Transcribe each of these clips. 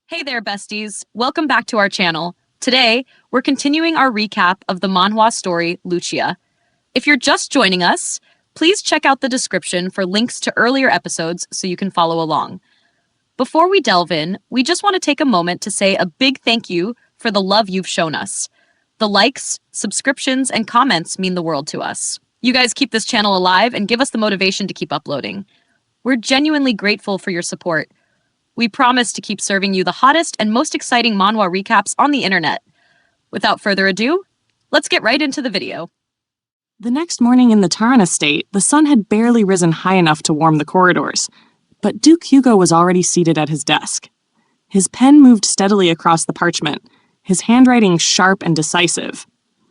Hey there, besties. Welcome back to our channel. Today, we're continuing our recap of the manhwa story, Lucia. If you're just joining us, please check out the description for links to earlier episodes so you can follow along. Before we delve in, we just want to take a moment to say a big thank you for the love you've shown us. The likes, subscriptions, and comments mean the world to us. You guys keep this channel alive and give us the motivation to keep uploading. We're genuinely grateful for your support. We promise to keep serving you the hottest and most exciting manhwa recaps on the internet. Without further ado, let's get right into the video. The next morning in the Taran estate, the sun had barely risen high enough to warm the corridors, but Duke Hugo was already seated at his desk. His pen moved steadily across the parchment, his handwriting sharp and decisive,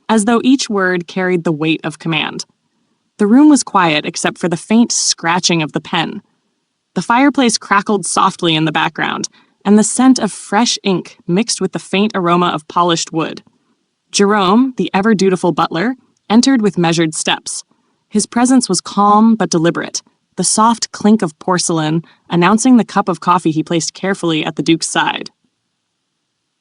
as though each word carried the weight of command. The room was quiet except for the faint scratching of the pen. The fireplace crackled softly in the background, and the scent of fresh ink mixed with the faint aroma of polished wood. Jerome, the ever-dutiful butler, entered with measured steps. His presence was calm but deliberate, the soft clink of porcelain announcing the cup of coffee he placed carefully at the Duke's side.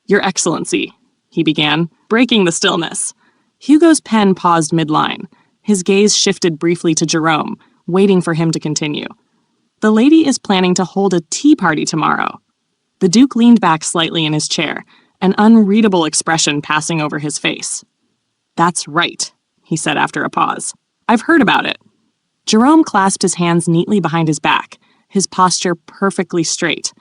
"Your Excellency," he began, breaking the stillness. Hugo's pen paused mid-line. His gaze shifted briefly to Jerome, waiting for him to continue. "The lady is planning to hold a tea party tomorrow." The Duke leaned back slightly in his chair, an unreadable expression passing over his face. "That's right," he said after a pause. "I've heard about it." Jerome clasped his hands neatly behind his back, his posture perfectly straight.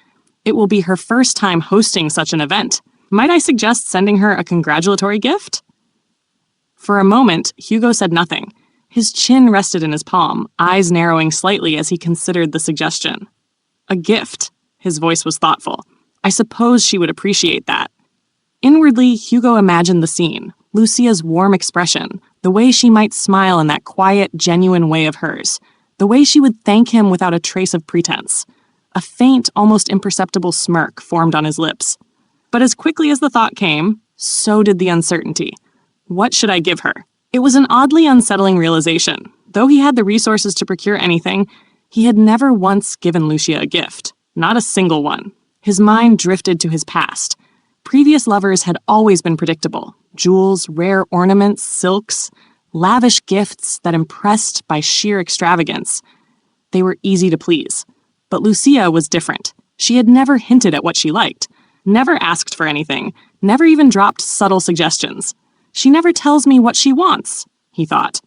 "It will be her first time hosting such an event. Might I suggest sending her a congratulatory gift?" For a moment, Hugo said nothing. His chin rested in his palm, eyes narrowing slightly as he considered the suggestion. "A gift," his voice was thoughtful. "I suppose she would appreciate that." Inwardly, Hugo imagined the scene, Lucia's warm expression, the way she might smile in that quiet, genuine way of hers, the way she would thank him without a trace of pretense. A faint, almost imperceptible smirk formed on his lips. But as quickly as the thought came, so did the uncertainty. What should I give her? It was an oddly unsettling realization. Though he had the resources to procure anything, he had never once given Lucia a gift. Not a single one. His mind drifted to his past. Previous lovers had always been predictable. Jewels, rare ornaments, silks, lavish gifts that impressed by sheer extravagance. They were easy to please. But Lucia was different. She had never hinted at what she liked, never asked for anything, never even dropped subtle suggestions. "She never tells me what she wants," he thought.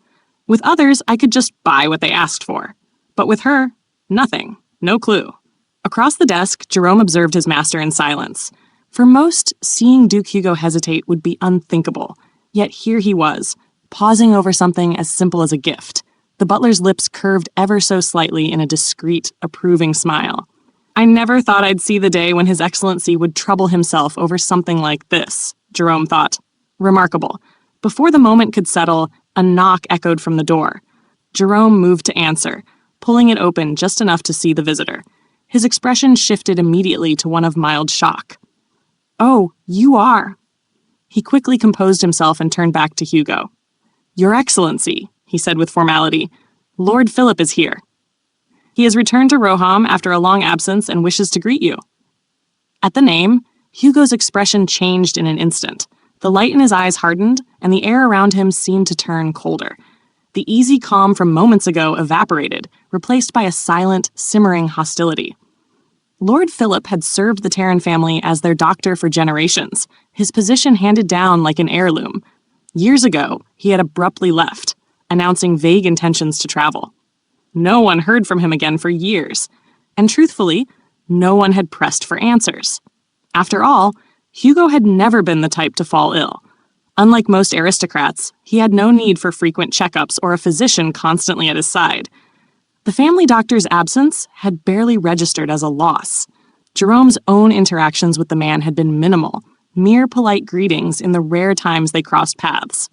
"With others, I could just buy what they asked for. But with her, nothing, no clue." Across the desk, Jerome observed his master in silence. For most, seeing Duke Hugo hesitate would be unthinkable. Yet here he was, pausing over something as simple as a gift. The butler's lips curved ever so slightly in a discreet, approving smile. "I never thought I'd see the day when His Excellency would trouble himself over something like this," Jerome thought. Remarkable. Before the moment could settle, a knock echoed from the door. Jerome moved to answer, pulling it open just enough to see the visitor. His expression shifted immediately to one of mild shock. "Oh, you are." He quickly composed himself and turned back to Hugo. "Your Excellency," he said with formality, "Lord Philip is here. He has returned to Roham after a long absence and wishes to greet you." At the name, Hugo's expression changed in an instant. The light in his eyes hardened, and the air around him seemed to turn colder. The easy calm from moments ago evaporated, replaced by a silent, simmering hostility. Lord Philip had served the Taran family as their doctor for generations, his position handed down like an heirloom. Years ago, he had abruptly left, announcing vague intentions to travel. No one heard from him again for years, and truthfully, no one had pressed for answers. After all, Hugo had never been the type to fall ill. Unlike most aristocrats, he had no need for frequent checkups or a physician constantly at his side. The family doctor's absence had barely registered as a loss. Jerome's own interactions with the man had been minimal, mere polite greetings in the rare times they crossed paths.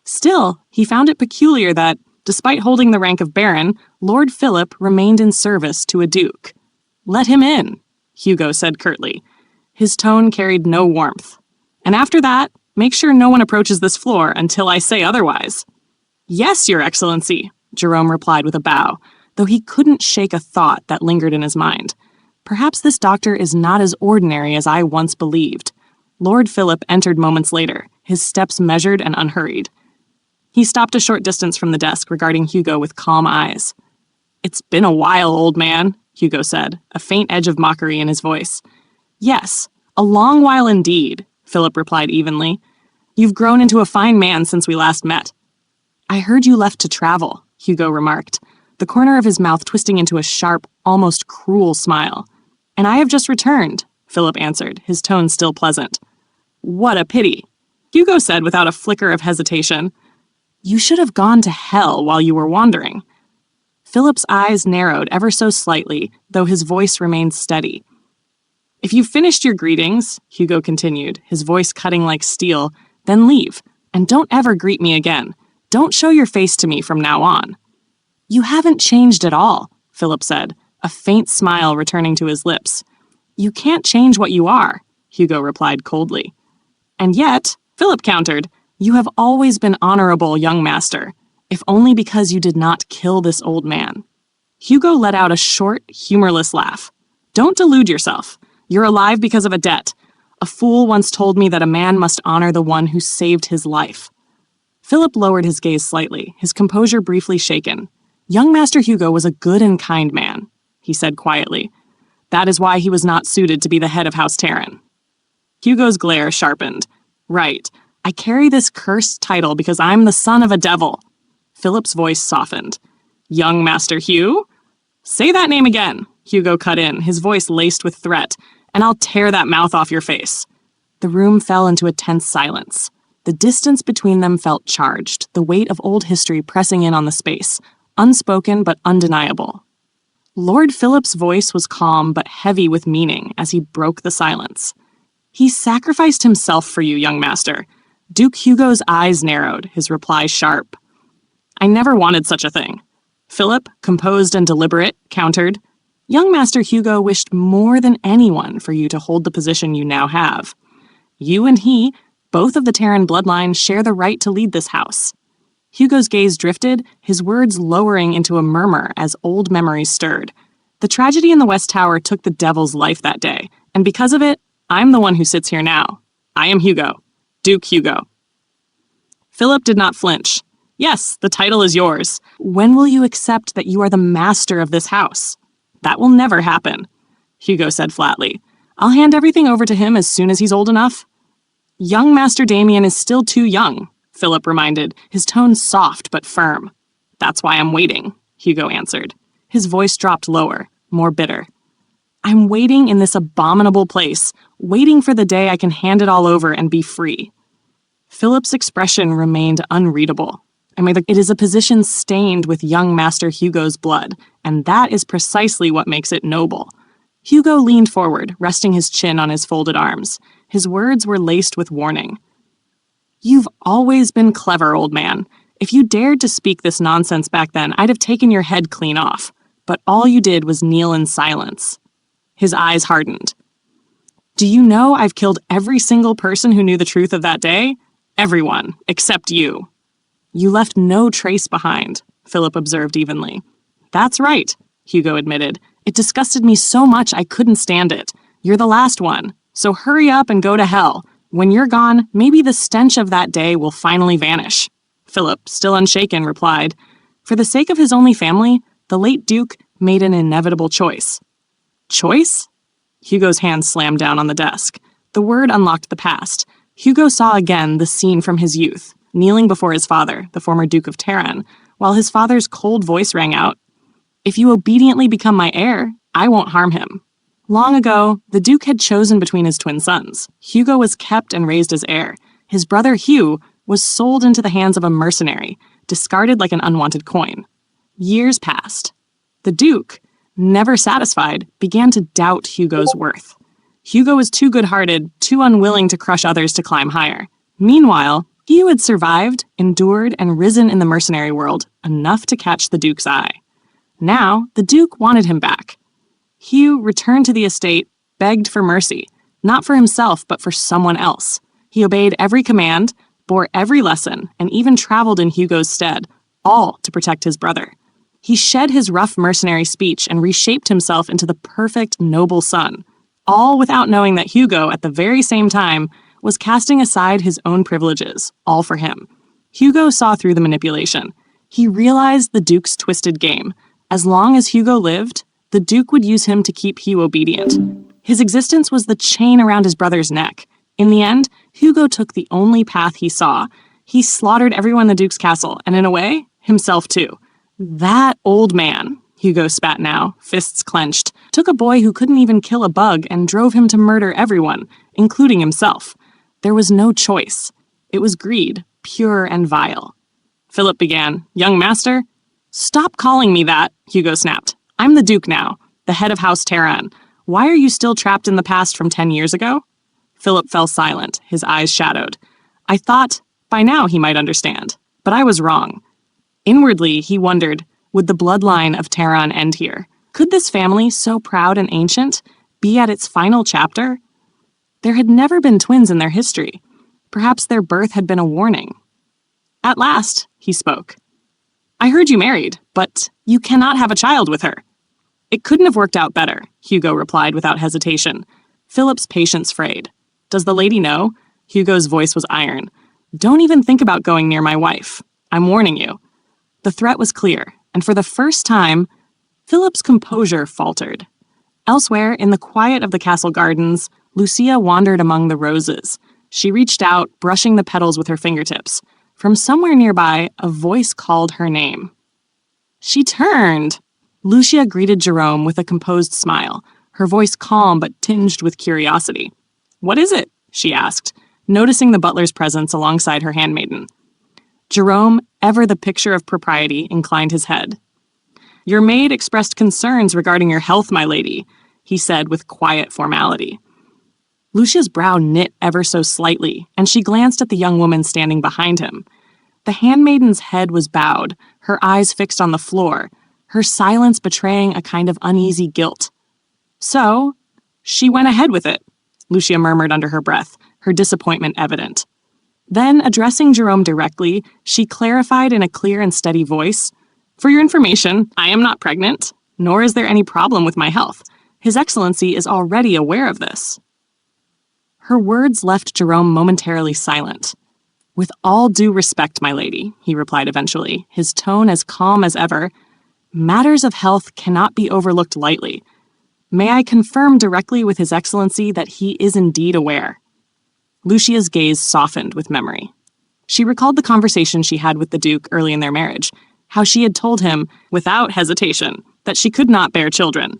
Still, he found it peculiar that, despite holding the rank of baron, Lord Philip remained in service to a duke. "Let him in," Hugo said curtly. His tone carried no warmth. "And after that, make sure no one approaches this floor until I say otherwise." "Yes, Your Excellency," Jerome replied with a bow, though he couldn't shake a thought that lingered in his mind. Perhaps this doctor is not as ordinary as I once believed. Lord Philip entered moments later, his steps measured and unhurried. He stopped a short distance from the desk, regarding Hugo with calm eyes. "It's been a while, old man," Hugo said, a faint edge of mockery in his voice. "Yes, a long while indeed," Philip replied evenly. "You've grown into a fine man since we last met." "I heard you left to travel," Hugo remarked, the corner of his mouth twisting into a sharp, almost cruel smile. "And I have just returned," Philip answered, his tone still pleasant. "What a pity," Hugo said without a flicker of hesitation. "You should have gone to hell while you were wandering." Philip's eyes narrowed ever so slightly, though his voice remained steady. "If you've finished your greetings," Hugo continued, his voice cutting like steel, "then leave, and don't ever greet me again. Don't show your face to me from now on." "You haven't changed at all," Philip said, a faint smile returning to his lips. "You can't change what you are," Hugo replied coldly. "And yet," Philip countered, "you have always been honorable, young master, if only because you did not kill this old man." Hugo let out a short, humorless laugh. "Don't delude yourself. You're alive because of a debt. A fool once told me that a man must honor the one who saved his life." Philip lowered his gaze slightly, his composure briefly shaken. "Young Master Hugo was a good and kind man," he said quietly. "That is why he was not suited to be the head of House Terran." Hugo's glare sharpened. "Right. I carry this cursed title because I'm the son of a devil." Philip's voice softened. "Young Master Hugh?" "Say that name again," Hugo cut in, his voice laced with threat, "and I'll tear that mouth off your face." The room fell into a tense silence. The distance between them felt charged, the weight of old history pressing in on the space, unspoken but undeniable. Lord Philip's voice was calm but heavy with meaning as he broke the silence. "He sacrificed himself for you, young master." Duke Hugo's eyes narrowed, his reply sharp. "I never wanted such a thing." Philip, composed and deliberate, countered, "Young Master Hugo wished more than anyone for you to hold the position you now have. You and he, both of the Terran bloodline, share the right to lead this house." Hugo's gaze drifted, his words lowering into a murmur as old memories stirred. "The tragedy in the West Tower took the devil's life that day, and because of it, I'm the one who sits here now. I am Hugo. Duke Hugo." Philip did not flinch. "Yes, the title is yours. When will you accept that you are the master of this house?" "That will never happen," Hugo said flatly. "I'll hand everything over to him as soon as he's old enough." "Young Master Damien is still too young," Philip reminded, his tone soft but firm. "That's why I'm waiting," Hugo answered. His voice dropped lower, more bitter. "I'm waiting in this abominable place, waiting for the day I can hand it all over and be free." Philip's expression remained unreadable. It is a position stained with young Master Hugo's blood, and that is precisely what makes it noble. Hugo leaned forward, resting his chin on his folded arms. His words were laced with warning. "You've always been clever, old man. If you dared to speak this nonsense back then, I'd have taken your head clean off. But all you did was kneel in silence." His eyes hardened. "Do you know I've killed every single person who knew the truth of that day? Everyone, except you." "You left no trace behind," Philip observed evenly. "That's right," Hugo admitted. "It disgusted me so much I couldn't stand it. You're the last one, so hurry up and go to hell. When you're gone, maybe the stench of that day will finally vanish." Philip, still unshaken, replied, "For the sake of his only family, the late Duke made an inevitable choice." "Choice?" Hugo's hand slammed down on the desk. The word unlocked the past. Hugo saw again the scene from his youth, kneeling before his father, the former Duke of Terran, while his father's cold voice rang out, "If you obediently become my heir, I won't harm him." Long ago, the Duke had chosen between his twin sons. Hugo was kept and raised as heir. His brother Hugh was sold into the hands of a mercenary, discarded like an unwanted coin. Years passed. The Duke, never satisfied, began to doubt Hugo's worth. Hugo was too good-hearted, too unwilling to crush others to climb higher. Meanwhile, Hugh had survived, endured, and risen in the mercenary world, enough to catch the Duke's eye. Now, the Duke wanted him back. Hugh returned to the estate, begged for mercy, not for himself, but for someone else. He obeyed every command, bore every lesson, and even traveled in Hugo's stead, all to protect his brother. He shed his rough mercenary speech and reshaped himself into the perfect, noble son, all without knowing that Hugo, at the very same time, was casting aside his own privileges, all for him. Hugo saw through the manipulation. He realized the Duke's twisted game. As long as Hugo lived, the Duke would use him to keep Hugh obedient. His existence was the chain around his brother's neck. In the end, Hugo took the only path he saw. He slaughtered everyone in the Duke's castle, and in a way, himself too. That old man, Hugo spat now, fists clenched, took a boy who couldn't even kill a bug and drove him to murder everyone, including himself. There was no choice. It was greed, pure and vile. Philip began, "Young master?" "Stop calling me that," Hugo snapped. "I'm the Duke now, the head of House Terran. Why are you still trapped in the past from 10 years ago?" Philip fell silent, his eyes shadowed. I thought, by now he might understand, but I was wrong. Inwardly, he wondered, would the bloodline of Terran end here? Could this family, so proud and ancient, be at its final chapter? There had never been twins in their history. Perhaps their birth had been a warning. At last, he spoke. "I heard you married, but you cannot have a child with her." "It couldn't have worked out better," Hugo replied without hesitation. Philip's patience frayed. "Does the lady know?" Hugo's voice was iron. "Don't even think about going near my wife. I'm warning you." The threat was clear, and for the first time, Philip's composure faltered. Elsewhere, in the quiet of the castle gardens, Lucia wandered among the roses. She reached out, brushing the petals with her fingertips. From somewhere nearby, a voice called her name. She turned. Lucia greeted Jerome with a composed smile, her voice calm but tinged with curiosity. "What is it?" she asked, noticing the butler's presence alongside her handmaiden. Jerome, ever the picture of propriety, inclined his head. "Your maid expressed concerns regarding your health, my lady," he said with quiet formality. Lucia's brow knit ever so slightly, and she glanced at the young woman standing behind him. The handmaiden's head was bowed, her eyes fixed on the floor, her silence betraying a kind of uneasy guilt. "So, she went ahead with it," Lucia murmured under her breath, her disappointment evident. Then, addressing Jerome directly, she clarified in a clear and steady voice, "For your information, I am not pregnant, nor is there any problem with my health. His Excellency is already aware of this." Her words left Jerome momentarily silent. "With all due respect, my lady," he replied eventually, his tone as calm as ever, "matters of health cannot be overlooked lightly. May I confirm directly with His Excellency that he is indeed aware?" Lucia's gaze softened with memory. She recalled the conversation she had with the Duke early in their marriage, how she had told him, without hesitation, that she could not bear children.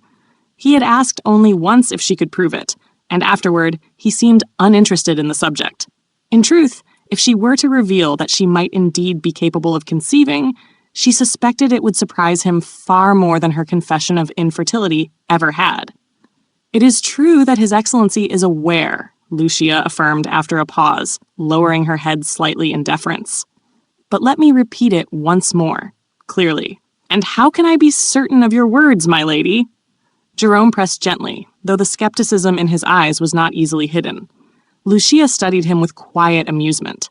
He had asked only once if she could prove it, and afterward, he seemed uninterested in the subject. In truth, if she were to reveal that she might indeed be capable of conceiving, she suspected it would surprise him far more than her confession of infertility ever had. "It is true that His Excellency is aware," Lucia affirmed after a pause, lowering her head slightly in deference. "But let me repeat it once more, clearly. And how can I be certain of your words, my lady?" Jerome pressed gently, though the skepticism in his eyes was not easily hidden. Lucia studied him with quiet amusement.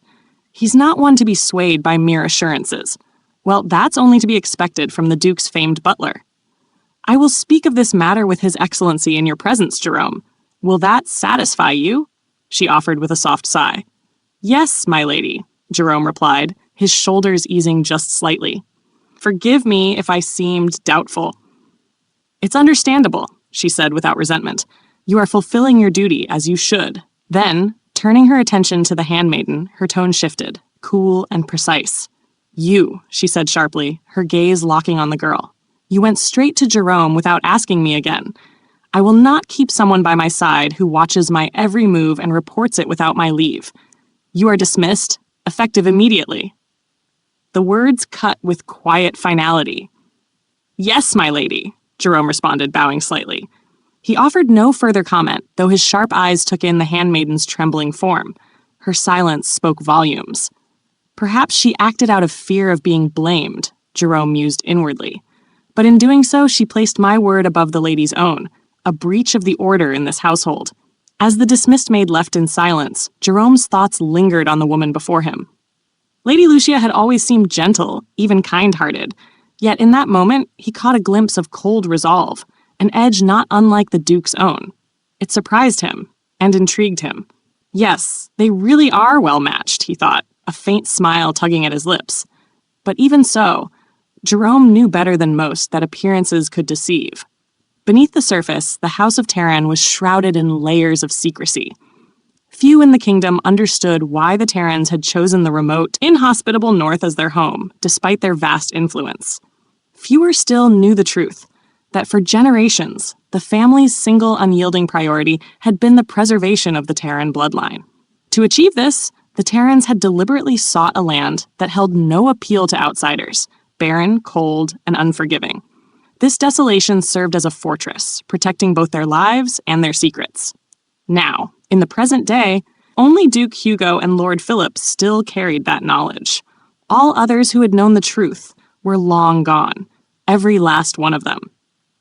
He's not one to be swayed by mere assurances. Well, that's only to be expected from the Duke's famed butler. "I will speak of this matter with His Excellency in your presence, Jerome. Will that satisfy you?" she offered with a soft sigh. "Yes, my lady," Jerome replied, his shoulders easing just slightly. "Forgive me if I seemed doubtful." "It's understandable," she said without resentment. "You are fulfilling your duty as you should." Then, turning her attention to the handmaiden, her tone shifted, cool and precise. "You," she said sharply, her gaze locking on the girl. "You went straight to Jerome without asking me again. I will not keep someone by my side who watches my every move and reports it without my leave. You are dismissed, effective immediately." The words cut with quiet finality. "Yes, my lady," Jerome responded, bowing slightly. He offered no further comment, though his sharp eyes took in the handmaiden's trembling form. Her silence spoke volumes. Perhaps she acted out of fear of being blamed, Jerome mused inwardly. But in doing so, she placed my word above the lady's own, a breach of the order in this household. As the dismissed maid left in silence, Jerome's thoughts lingered on the woman before him. Lady Lucia had always seemed gentle, even kind-hearted, Yet in that moment, he caught a glimpse of cold resolve, an edge not unlike the Duke's own. It surprised him and intrigued him. Yes, they really are well matched, he thought, a faint smile tugging at his lips. But even so, Jerome knew better than most that appearances could deceive. Beneath the surface, the House of Terran was shrouded in layers of secrecy. Few in the kingdom understood why the Terrans had chosen the remote, inhospitable north as their home, despite their vast influence. Fewer still knew the truth, that for generations, the family's single unyielding priority had been the preservation of the Terran bloodline. To achieve this, the Terrans had deliberately sought a land that held no appeal to outsiders, barren, cold, and unforgiving. This desolation served as a fortress, protecting both their lives and their secrets. Now, in the present day, only Duke Hugo and Lord Philip still carried that knowledge. All others who had known the truth were long gone, every last one of them.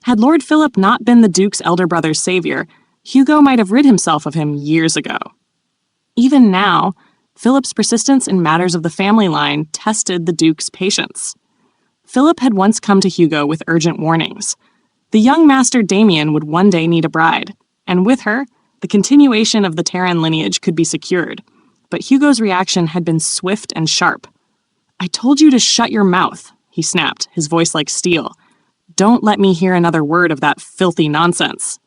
Had Lord Philip not been the Duke's elder brother's savior, Hugo might have rid himself of him years ago. Even now, Philip's persistence in matters of the family line tested the Duke's patience. Philip had once come to Hugo with urgent warnings. The young master Damien would one day need a bride, and with her, the continuation of the Terran lineage could be secured. But Hugo's reaction had been swift and sharp. "I told you to shut your mouth," he snapped, his voice like steel. "Don't let me hear another word of that filthy nonsense."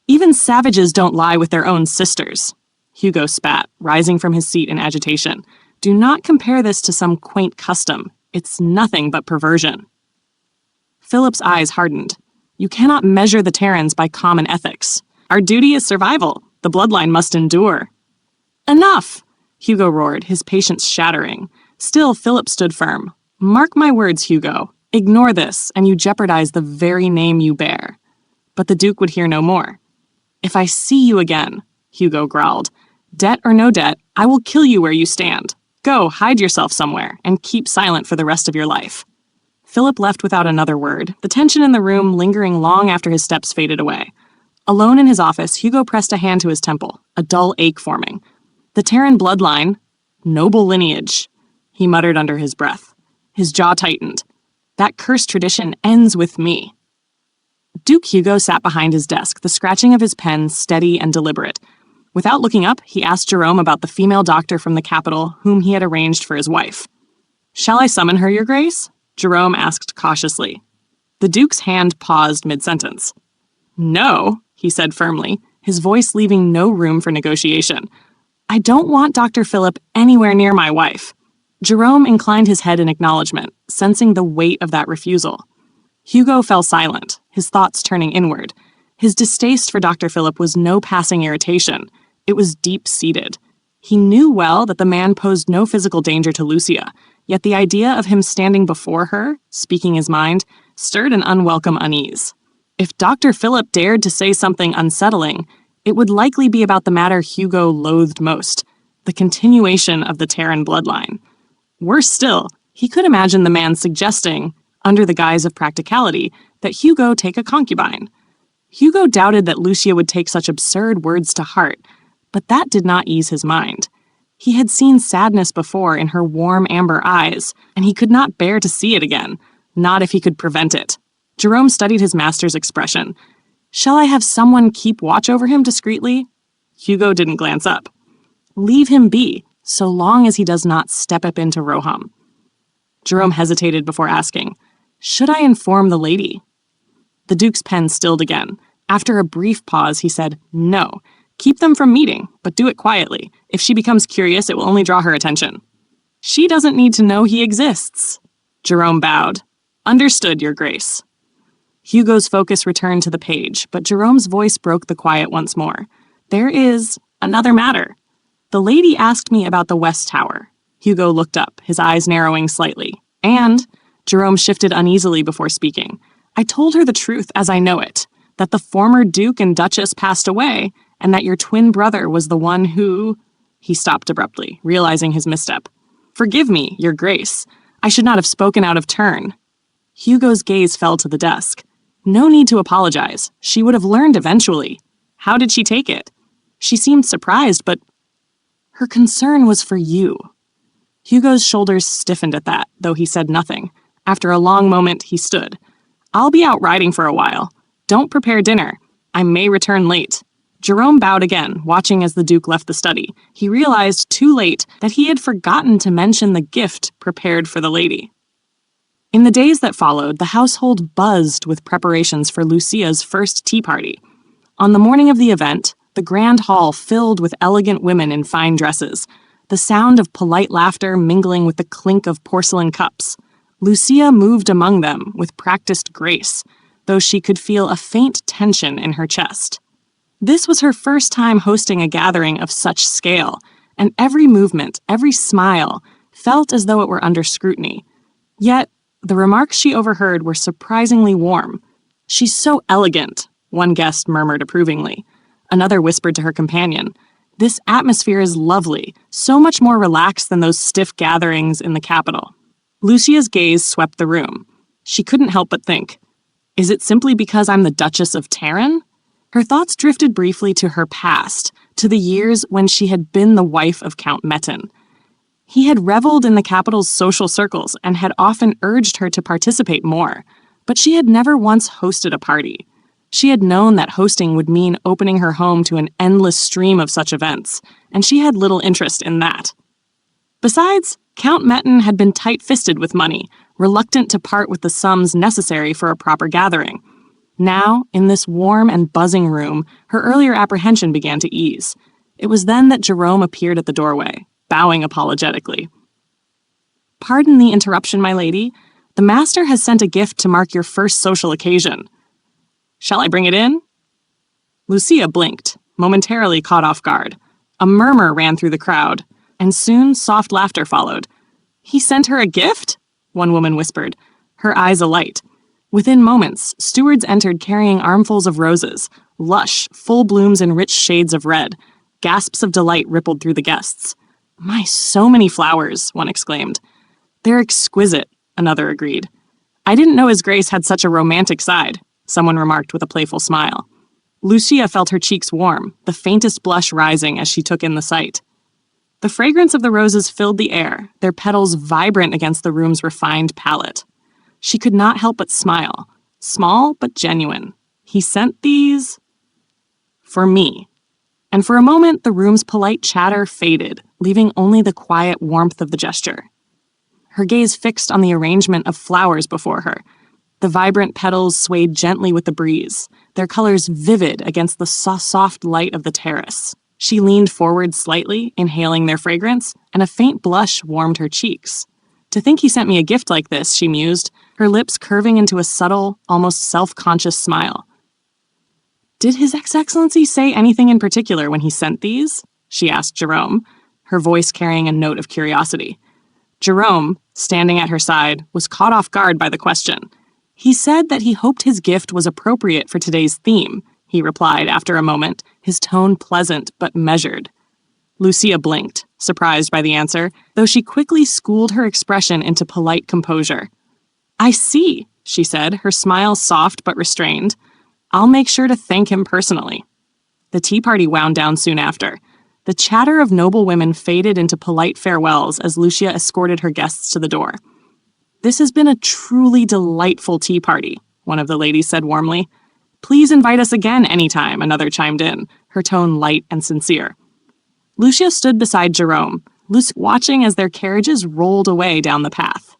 "Even savages don't lie with their own sisters," Hugo spat, rising from his seat in agitation. "Do not compare this to some quaint custom. It's nothing but perversion." Philip's eyes hardened. "You cannot measure the Terrans by common ethics. Our duty is survival. The bloodline must endure." "Enough!" Hugo roared, his patience shattering. Still, Philip stood firm. "Mark my words, Hugo. Ignore this, and you jeopardize the very name you bear." But the Duke would hear no more. "If I see you again," Hugo growled, "debt or no debt, I will kill you where you stand. Go, hide yourself somewhere, and keep silent for the rest of your life." Philip left without another word, the tension in the room lingering long after his steps faded away. Alone in his office, Hugo pressed a hand to his temple, a dull ache forming. "The Terran bloodline, noble lineage," he muttered under his breath. His jaw tightened. "That cursed tradition ends with me." Duke Hugo sat behind his desk, the scratching of his pen steady and deliberate. Without looking up, he asked Jerome about the female doctor from the capital whom he had arranged for his wife. "Shall I summon her, Your Grace?" Jerome asked cautiously. The Duke's hand paused mid-sentence. "No," he said firmly, his voice leaving no room for negotiation. "I don't want Dr. Philip anywhere near my wife." Jerome inclined his head in acknowledgement, sensing the weight of that refusal. Hugo fell silent, his thoughts turning inward. His distaste for Dr. Philip was no passing irritation. It was deep-seated. He knew well that the man posed no physical danger to Lucia, yet the idea of him standing before her, speaking his mind, stirred an unwelcome unease. If Dr. Philip dared to say something unsettling, it would likely be about the matter Hugo loathed most, the continuation of the Terran bloodline. Worse still, he could imagine the man suggesting, under the guise of practicality, that Hugo take a concubine. Hugo doubted that Lucia would take such absurd words to heart, but that did not ease his mind. He had seen sadness before in her warm amber eyes, and he could not bear to see it again, not if he could prevent it. Jerome studied his master's expression. "Shall I have someone keep watch over him discreetly?" Hugo didn't glance up. "Leave him be, so long as he does not step up into Roham." Jerome hesitated before asking, "Should I inform the lady?" The Duke's pen stilled again. After a brief pause, he said, "No. Keep them from meeting, but do it quietly. If she becomes curious, it will only draw her attention." "She doesn't need to know he exists." Jerome bowed. "Understood, Your Grace." Hugo's focus returned to the page, but Jerome's voice broke the quiet once more. "There is another matter. The lady asked me about the West Tower." Hugo looked up, his eyes narrowing slightly. "And," Jerome shifted uneasily before speaking, "I told her the truth as I know it, that the former Duke and Duchess passed away, and that your twin brother was the one who—" He stopped abruptly, realizing his misstep. "Forgive me, Your Grace. I should not have spoken out of turn." Hugo's gaze fell to the desk. No need to apologize. She would have learned eventually. How did she take it? She seemed surprised, but her concern was for you. Hugo's shoulders stiffened at that, though he said nothing. After a long moment, he stood. "I'll be out riding for a while. Don't prepare dinner. I may return late." Jerome bowed again, watching as the Duke left the study. He realized, too late, that he had forgotten to mention the gift prepared for the lady. In the days that followed, the household buzzed with preparations for Lucia's first tea party. On the morning of the event, the grand hall filled with elegant women in fine dresses, the sound of polite laughter mingling with the clink of porcelain cups. Lucia moved among them with practiced grace, though she could feel a faint tension in her chest. This was her first time hosting a gathering of such scale, and every movement, every smile, felt as though it were under scrutiny. Yet, the remarks she overheard were surprisingly warm. "She's so elegant," one guest murmured approvingly. Another whispered to her companion, "This atmosphere is lovely, so much more relaxed than those stiff gatherings in the capital." Lucia's gaze swept the room. She couldn't help but think, is it simply because I'm the Duchess of Terran? Her thoughts drifted briefly to her past, to the years when she had been the wife of Count Metin. He had reveled in the capital's social circles and had often urged her to participate more, but she had never once hosted a party. She had known that hosting would mean opening her home to an endless stream of such events, and she had little interest in that. Besides, Count Metin had been tight-fisted with money, reluctant to part with the sums necessary for a proper gathering. Now, in this warm and buzzing room, her earlier apprehension began to ease. It was then that Jerome appeared at the doorway, bowing apologetically. "Pardon the interruption, my lady. The master has sent a gift to mark your first social occasion." "Shall I bring it in?" Lucia blinked, momentarily caught off guard. A murmur ran through the crowd, and soon soft laughter followed. "He sent her a gift?" one woman whispered, her eyes alight. Within moments, stewards entered carrying armfuls of roses, lush, full blooms in rich shades of red. Gasps of delight rippled through the guests. "My, so many flowers," one exclaimed. "They're exquisite," another agreed. "I didn't know His Grace had such a romantic side," someone remarked with a playful smile. Lucia felt her cheeks warm, the faintest blush rising as she took in the sight. The fragrance of the roses filled the air, their petals vibrant against the room's refined palette. She could not help but smile. Small, but genuine. He sent these for me. And for a moment, the room's polite chatter faded, leaving only the quiet warmth of the gesture. Her gaze fixed on the arrangement of flowers before her. The vibrant petals swayed gently with the breeze, their colors vivid against the soft light of the terrace. She leaned forward slightly, inhaling their fragrance, and a faint blush warmed her cheeks. "To think he sent me a gift like this," she mused, her lips curving into a subtle, almost self-conscious smile. "Did His Excellency say anything in particular when he sent these?" she asked Jerome, her voice carrying a note of curiosity. Jerome, standing at her side, was caught off guard by the question. "He said that he hoped his gift was appropriate for today's theme," he replied after a moment, his tone pleasant but measured. Lucia blinked, surprised by the answer, though she quickly schooled her expression into polite composure. "I see," she said, her smile soft but restrained. "I'll make sure to thank him personally." The tea party wound down soon after. The chatter of noble women faded into polite farewells as Lucia escorted her guests to the door. "This has been a truly delightful tea party," one of the ladies said warmly. "Please invite us again anytime," another chimed in, her tone light and sincere. Lucia stood beside Jerome, watching as their carriages rolled away down the path.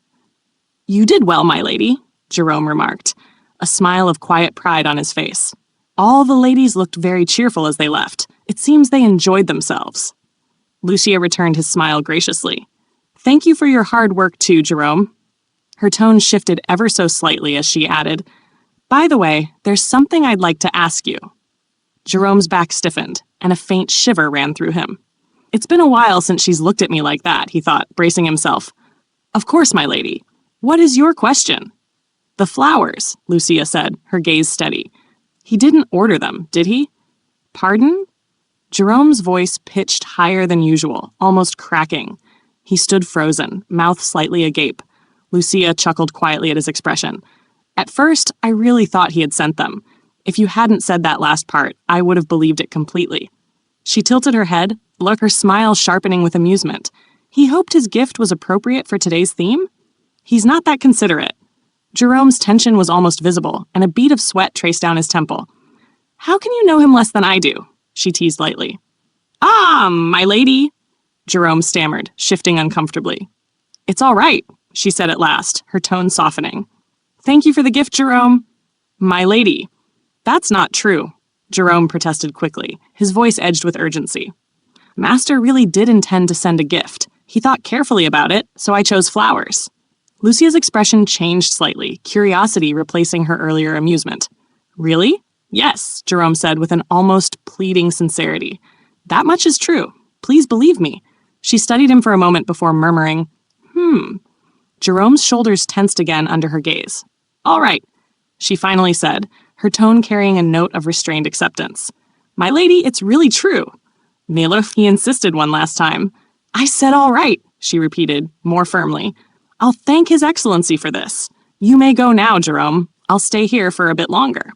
"You did well, my lady," Jerome remarked, a smile of quiet pride on his face. All the ladies looked very cheerful as they left. It seems they enjoyed themselves. Lucia returned his smile graciously. "Thank you for your hard work too, Jerome." Her tone shifted ever so slightly as she added, "By the way, there's something I'd like to ask you." Jerome's back stiffened, and a faint shiver ran through him. "It's been a while since she's looked at me like that," he thought, bracing himself. "Of course, my lady. What is your question?" "The flowers," Lucia said, her gaze steady. "He didn't order them, did he?" "Pardon?" Jerome's voice pitched higher than usual, almost cracking. He stood frozen, mouth slightly agape. Lucia chuckled quietly at his expression. "At first, I really thought he had sent them. If you hadn't said that last part, I would have believed it completely." She tilted her head, her smile sharpening with amusement. "He hoped his gift was appropriate for today's theme?" He's not that considerate. Jerome's tension was almost visible, and a bead of sweat traced down his temple. How can you know him less than I do? She teased lightly. Ah, my lady, Jerome stammered, shifting uncomfortably. It's all right, she said at last, her tone softening. Thank you for the gift, Jerome. My lady. That's not true, Jerome protested quickly, his voice edged with urgency. Master really did intend to send a gift. He thought carefully about it, so I chose flowers. Lucia's expression changed slightly, curiosity replacing her earlier amusement. Really? Yes, Jerome said with an almost pleading sincerity. That much is true. Please believe me. She studied him for a moment before murmuring, Jerome's shoulders tensed again under her gaze. All right, she finally said, her tone carrying a note of restrained acceptance. My lady, it's really true. Milef, he insisted one last time. I said all right, she repeated, more firmly. I'll thank His Excellency for this. You may go now, Jerome. I'll stay here for a bit longer.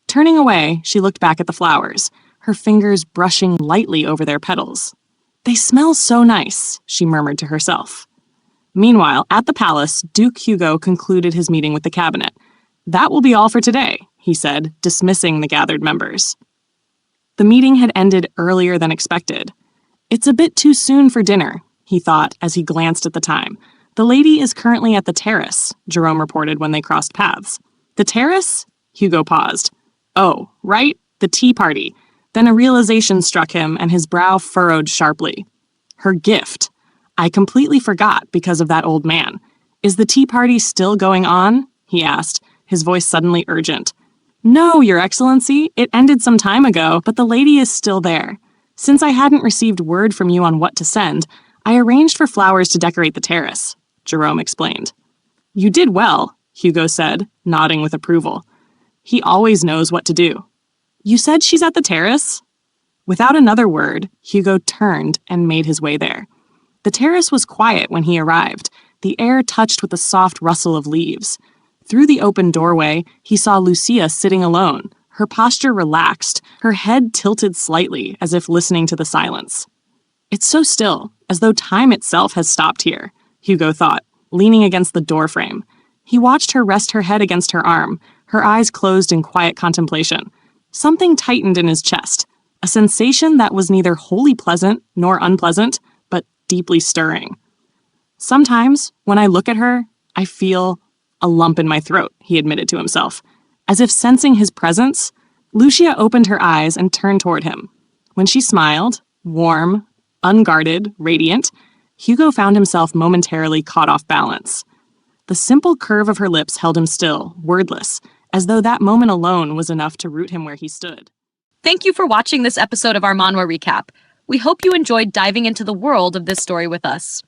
Turning away, she looked back at the flowers, her fingers brushing lightly over their petals. They smell so nice, she murmured to herself. Meanwhile, at the palace, Duke Hugo concluded his meeting with the cabinet. That will be all for today, he said, dismissing the gathered members. The meeting had ended earlier than expected. It's a bit too soon for dinner, he thought as he glanced at the time. The lady is currently at the terrace, Jerome reported when they crossed paths. The terrace? Hugo paused. Oh, right, the tea party. Then a realization struck him and his brow furrowed sharply. Her gift. I completely forgot because of that old man. Is the tea party still going on? He asked, his voice suddenly urgent. No, Your Excellency, it ended some time ago, but the lady is still there. Since I hadn't received word from you on what to send, I arranged for flowers to decorate the terrace, Jerome explained. You did well, Hugo said, nodding with approval. He always knows what to do. You said she's at the terrace? Without another word, Hugo turned and made his way there. The terrace was quiet when he arrived, the air touched with a soft rustle of leaves. Through the open doorway, he saw Lucia sitting alone, her posture relaxed, her head tilted slightly as if listening to the silence. It's so still, as though time itself has stopped here, Hugo thought, leaning against the doorframe. He watched her rest her head against her arm, her eyes closed in quiet contemplation. Something tightened in his chest, a sensation that was neither wholly pleasant nor unpleasant, but deeply stirring. Sometimes, when I look at her, I feel a lump in my throat, he admitted to himself. As if sensing his presence, Lucia opened her eyes and turned toward him. When she smiled, warm, unguarded, radiant, Hugo found himself momentarily caught off balance. The simple curve of her lips held him still, wordless, as though that moment alone was enough to root him where he stood. Thank you for watching this episode of our manhwa recap. We hope you enjoyed diving into the world of this story with us.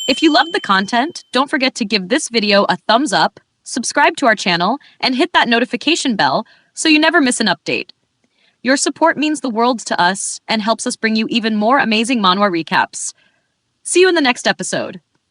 If you loved the content, don't forget to give this video a thumbs up, subscribe to our channel, and hit that notification bell so you never miss an update. Your support means the world to us and helps us bring you even more amazing manhwa recaps. See you in the next episode.